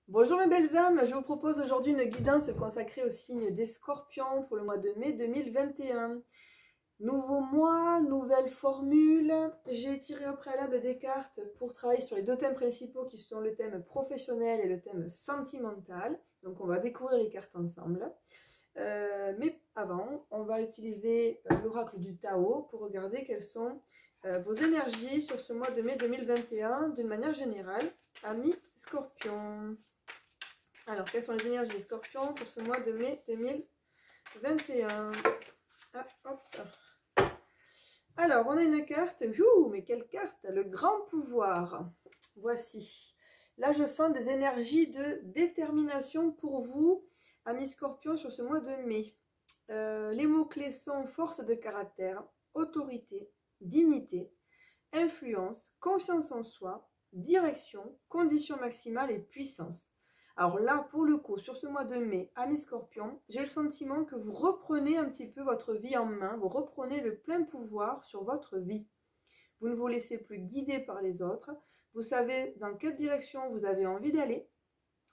Bonjour mes belles âmes, je vous propose aujourd'hui une guidance consacrée au signe des Scorpions pour le mois de mai 2021. Nouveau mois, nouvelle formule. J'ai tiré au préalable des cartes pour travailler sur les deux thèmes principaux qui sont le thème professionnel et le thème sentimental. Donc on va découvrir les cartes ensemble. Mais avant, on va utiliser l'oracle du Tao pour regarder quelles sont vos énergies sur ce mois de mai 2021 d'une manière générale. Amis Scorpions. Alors, quelles sont les énergies des Scorpions pour ce mois de mai 2021? Alors, on a une carte. Mais quelle carte? Le grand pouvoir. Voici. Là, je sens des énergies de détermination pour vous, amis Scorpions, sur ce mois de mai. Les mots-clés sont force de caractère, autorité, dignité, influence, confiance en soi, direction, condition maximale et puissance. Alors là, pour le coup, sur ce mois de mai, amis Scorpions, j'ai le sentiment que vous reprenez un petit peu votre vie en main, vous reprenez le plein pouvoir sur votre vie. Vous ne vous laissez plus guider par les autres, vous savez dans quelle direction vous avez envie d'aller,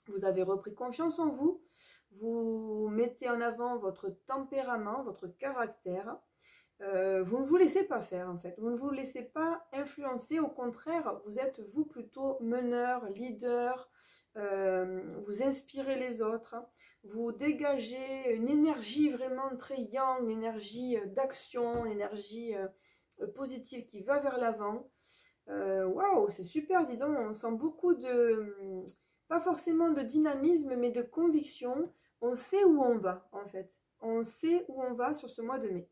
vous avez repris confiance en vous, vous mettez en avant votre tempérament, votre caractère, vous ne vous laissez pas faire en fait, vous ne vous laissez pas influencer, au contraire, vous êtes vous plutôt meneur, leader, vous inspirez les autres, vous dégagez une énergie vraiment très yang, une énergie d'action, une énergie positive qui va vers l'avant. Waouh, c'est super, dis donc, on sent beaucoup de, pas forcément de dynamisme, mais de conviction. On sait où on va en fait, on sait où on va sur ce mois de mai.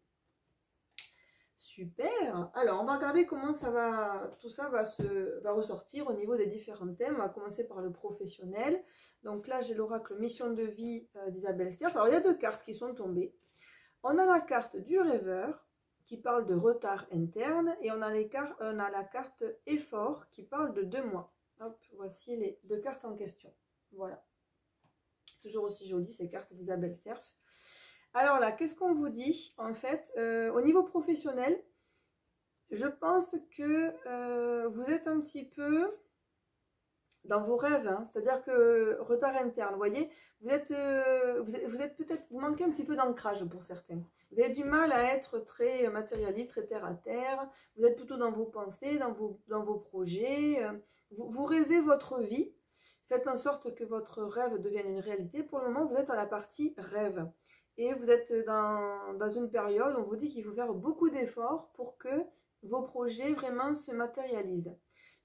Super. Alors, on va regarder comment tout ça va ressortir au niveau des différents thèmes. On va commencer par le professionnel. Donc là, j'ai l'oracle mission de vie d'Isabelle Serge. Alors, il y a deux cartes qui sont tombées. On a la carte du rêveur qui parle de retard interne et on a la carte effort qui parle de 2 mois. Hop, voici les deux cartes en question. Voilà. Toujours aussi jolies ces cartes d'Isabelle Serge. Alors là, qu'est-ce qu'on vous dit? En fait, au niveau professionnel, je pense que vous êtes un petit peu dans vos rêves, hein. C'est-à-dire que retard interne, vous voyez, vous êtes peut-être, vous manquez un petit peu d'ancrage pour certains. Vous avez du mal à être très matérialiste, très terre à terre. Vous êtes plutôt dans vos pensées, dans vos projets. Vous rêvez votre vie. Faites en sorte que votre rêve devienne une réalité. Pour le moment, vous êtes à la partie rêve. Et vous êtes dans une période où on vous dit qu'il faut faire beaucoup d'efforts pour que vos projets vraiment se matérialisent.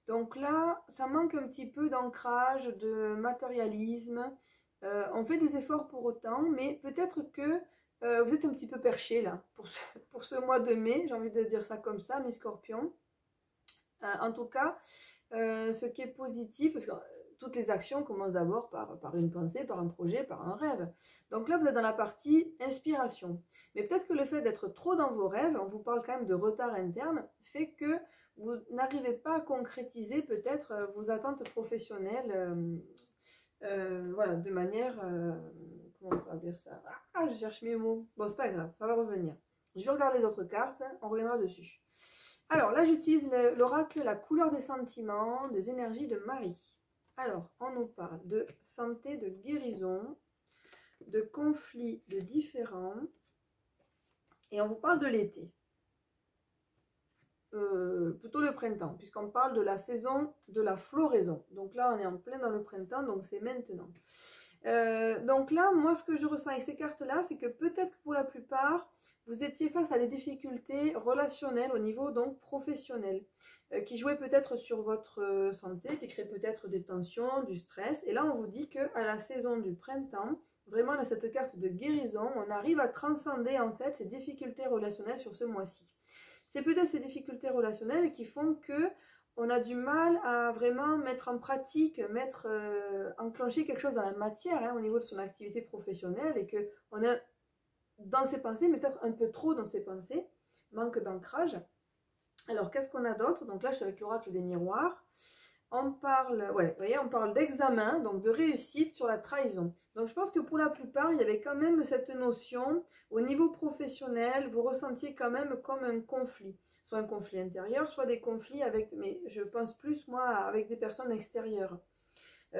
Donc là, ça manque un petit peu d'ancrage, de matérialisme. On fait des efforts pour autant, mais peut-être que vous êtes un petit peu perché là pour ce mois de mai. J'ai envie de dire ça comme ça, mes scorpions. En tout cas, ce qui est positif, parce que toutes les actions commencent d'abord par une pensée, par un projet, par un rêve. Donc là, vous êtes dans la partie inspiration. Mais peut-être que le fait d'être trop dans vos rêves, on vous parle quand même de retard interne, fait que vous n'arrivez pas à concrétiser peut-être vos attentes professionnelles voilà, de manière... comment on peut dire ça? Je cherche mes mots. Bon, c'est pas grave, ça va revenir. Je vais regarder les autres cartes, on reviendra dessus. Alors là, j'utilise l'oracle, la couleur des sentiments, des énergies de Marie. Alors, on nous parle de santé, de guérison, de conflits, de différends, et on vous parle de l'été. Plutôt le printemps, puisqu'on parle de la saison de la floraison. Donc là, on est en plein dans le printemps, donc c'est maintenant. Donc là, moi, ce que je ressens avec ces cartes-là, c'est que peut-être que pour la plupart, vous étiez face à des difficultés relationnelles au niveau donc professionnel, qui jouaient peut-être sur votre santé, qui créaient peut-être des tensions, du stress. Et là, on vous dit qu'à la saison du printemps, vraiment, dans cette carte de guérison, on arrive à transcender en fait ces difficultés relationnelles sur ce mois-ci. C'est peut-être ces difficultés relationnelles qui font que on a du mal à vraiment mettre en pratique, enclencher quelque chose dans la matière hein, au niveau de son activité professionnelle et qu'on est dans ses pensées, mais peut-être un peu trop dans ses pensées, manque d'ancrage. Alors, qu'est-ce qu'on a d'autre? Donc là, je suis avec l'oracle des miroirs. On parle, ouais, vous voyez, on parle d'examen, donc de réussite sur la trahison. Donc je pense que pour la plupart, il y avait quand même cette notion, au niveau professionnel, vous ressentiez quand même comme un conflit. Soit un conflit intérieur, soit des conflits avec, mais je pense plus moi, avec des personnes extérieures.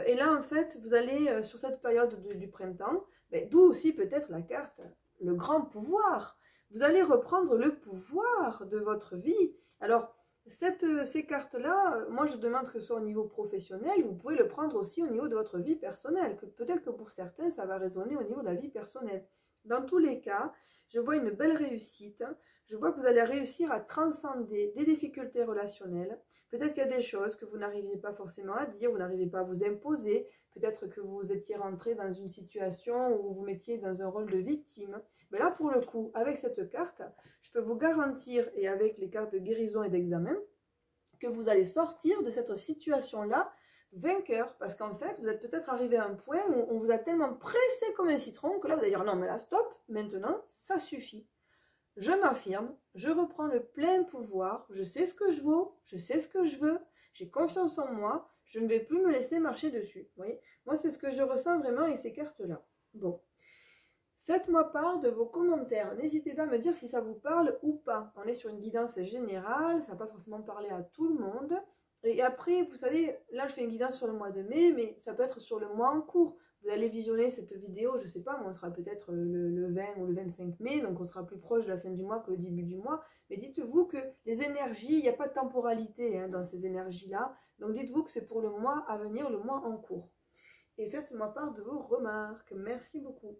Et là, en fait, vous allez, sur cette période du printemps, ben, d'où aussi peut-être la carte, le grand pouvoir. Vous allez reprendre le pouvoir de votre vie. Alors, ces cartes-là, moi je demande que ce soit au niveau professionnel, vous pouvez le prendre aussi au niveau de votre vie personnelle. Peut-être que pour certains, ça va résonner au niveau de la vie personnelle. Dans tous les cas, je vois une belle réussite. Je vois que vous allez réussir à transcender des difficultés relationnelles. Peut-être qu'il y a des choses que vous n'arriviez pas forcément à dire, vous n'arrivez pas à vous imposer. Peut-être que vous étiez rentré dans une situation où vous vous mettiez dans un rôle de victime. Mais là, pour le coup, avec cette carte, je peux vous garantir, et avec les cartes de guérison et d'examen, que vous allez sortir de cette situation-là vainqueur. Parce qu'en fait, vous êtes peut-être arrivé à un point où on vous a tellement pressé comme un citron que là, vous allez dire non, mais là, stop, maintenant, ça suffit. Je m'affirme, je reprends le plein pouvoir, je sais ce que je vaux, je sais ce que je veux, j'ai confiance en moi, je ne vais plus me laisser marcher dessus. Vous voyez, moi, c'est ce que je ressens vraiment avec ces cartes-là. Bon. Faites-moi part de vos commentaires. N'hésitez pas à me dire si ça vous parle ou pas. On est sur une guidance générale, ça ne va pas forcément parler à tout le monde. Et après, vous savez, là je fais une guidance sur le mois de mai, mais ça peut être sur le mois en cours. Vous allez visionner cette vidéo, je ne sais pas, mais on sera peut-être le 20 ou le 25 mai, donc on sera plus proche de la fin du mois que le début du mois. Mais dites-vous que les énergies, il n'y a pas de temporalité dans ces énergies-là. Donc dites-vous que c'est pour le mois à venir, le mois en cours. Et faites-moi part de vos remarques. Merci beaucoup.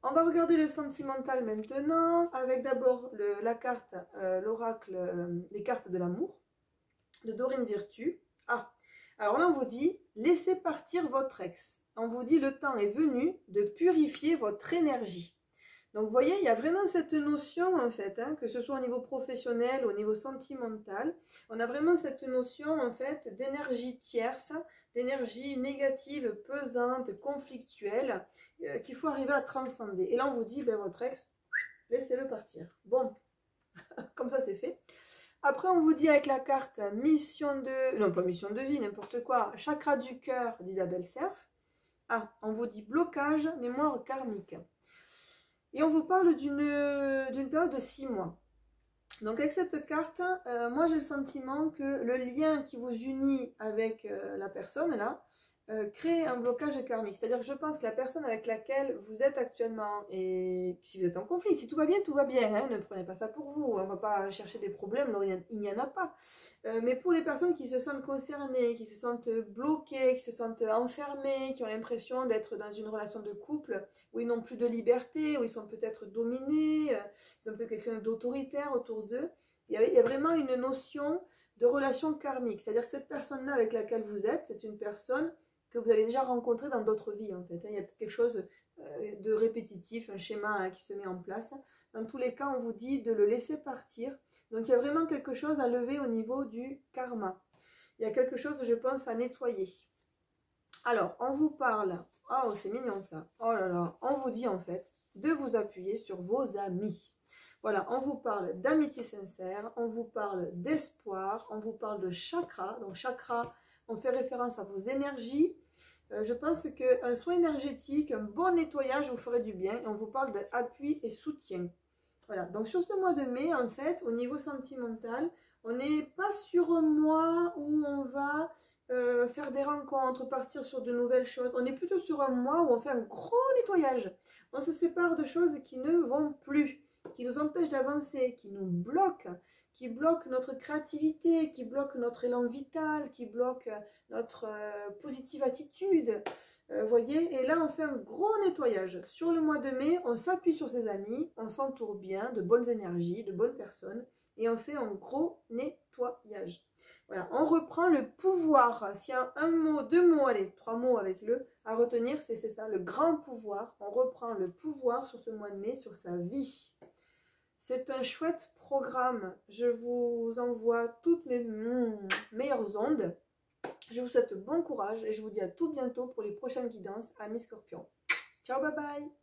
On va regarder le sentimental maintenant, avec d'abord la carte, l'oracle, les cartes de l'amour, de Dorine Virtue. Ah, alors là on vous dit, laissez partir votre ex. On vous dit, le temps est venu de purifier votre énergie. Donc vous voyez, il y a vraiment cette notion en fait, que ce soit au niveau professionnel, au niveau sentimental, on a vraiment cette notion en fait d'énergie tierce, d'énergie négative, pesante, conflictuelle, qu'il faut arriver à transcender. Et là on vous dit, ben, votre ex, laissez-le partir. Bon, comme ça c'est fait. Après on vous dit avec la carte mission de... Non pas mission de vie, n'importe quoi. Chakra du cœur d'Isabelle Serf. Ah, on vous dit blocage, mémoire karmique. Et on vous parle d'une période de 6 mois. Donc avec cette carte, moi j'ai le sentiment que le lien qui vous unit avec la personne là, crée un blocage karmique. C'est-à-dire que je pense que la personne avec laquelle vous êtes actuellement, et si vous êtes en conflit, si tout va bien, hein, ne prenez pas ça pour vous, on ne va pas chercher des problèmes, là, il n'y en a pas. Mais pour les personnes qui se sentent concernées, qui se sentent bloquées, qui se sentent enfermées, qui ont l'impression d'être dans une relation de couple où ils n'ont plus de liberté, où ils sont peut-être dominés, ils ont peut-être quelqu'un d'autoritaire autour d'eux, il y a vraiment une notion de relation karmique. C'est-à-dire que cette personne-là avec laquelle vous êtes, c'est une personne que vous avez déjà rencontré dans d'autres vies en fait. Il y a peut-être quelque chose de répétitif, un schéma qui se met en place. Dans tous les cas, on vous dit de le laisser partir. Donc il y a vraiment quelque chose à lever au niveau du karma. Il y a quelque chose, je pense, à nettoyer. Alors, on vous parle, oh c'est mignon ça, oh là là, on vous dit en fait de vous appuyer sur vos amis. Voilà, on vous parle d'amitié sincère, on vous parle d'espoir, on vous parle de chakra. Donc chakra, on fait référence à vos énergies. Je pense qu'un soin énergétique, un bon nettoyage vous ferait du bien. Et on vous parle d'appui et soutien. Voilà, donc sur ce mois de mai, en fait, au niveau sentimental, on n'est pas sur un mois où on va faire des rencontres, partir sur de nouvelles choses. On est plutôt sur un mois où on fait un gros nettoyage. On se sépare de choses qui ne vont plus, qui nous empêchent d'avancer, qui nous bloquent, qui bloquent notre créativité, qui bloquent notre élan vital, qui bloquent notre positive attitude. Voyez, et là on fait un gros nettoyage. Sur le mois de mai, on s'appuie sur ses amis, on s'entoure bien de bonnes énergies, de bonnes personnes, et on fait un gros nettoyage. Voilà, on reprend le pouvoir. S'il y a un mot, 2 mots, allez, 3 mots avec le à retenir, c'est ça, le grand pouvoir. On reprend le pouvoir sur ce mois de mai, sur sa vie. C'est un chouette programme. Je vous envoie toutes mes meilleures ondes. Je vous souhaite bon courage et je vous dis à tout bientôt pour les prochaines guidances. Amis Scorpions. Ciao, bye bye.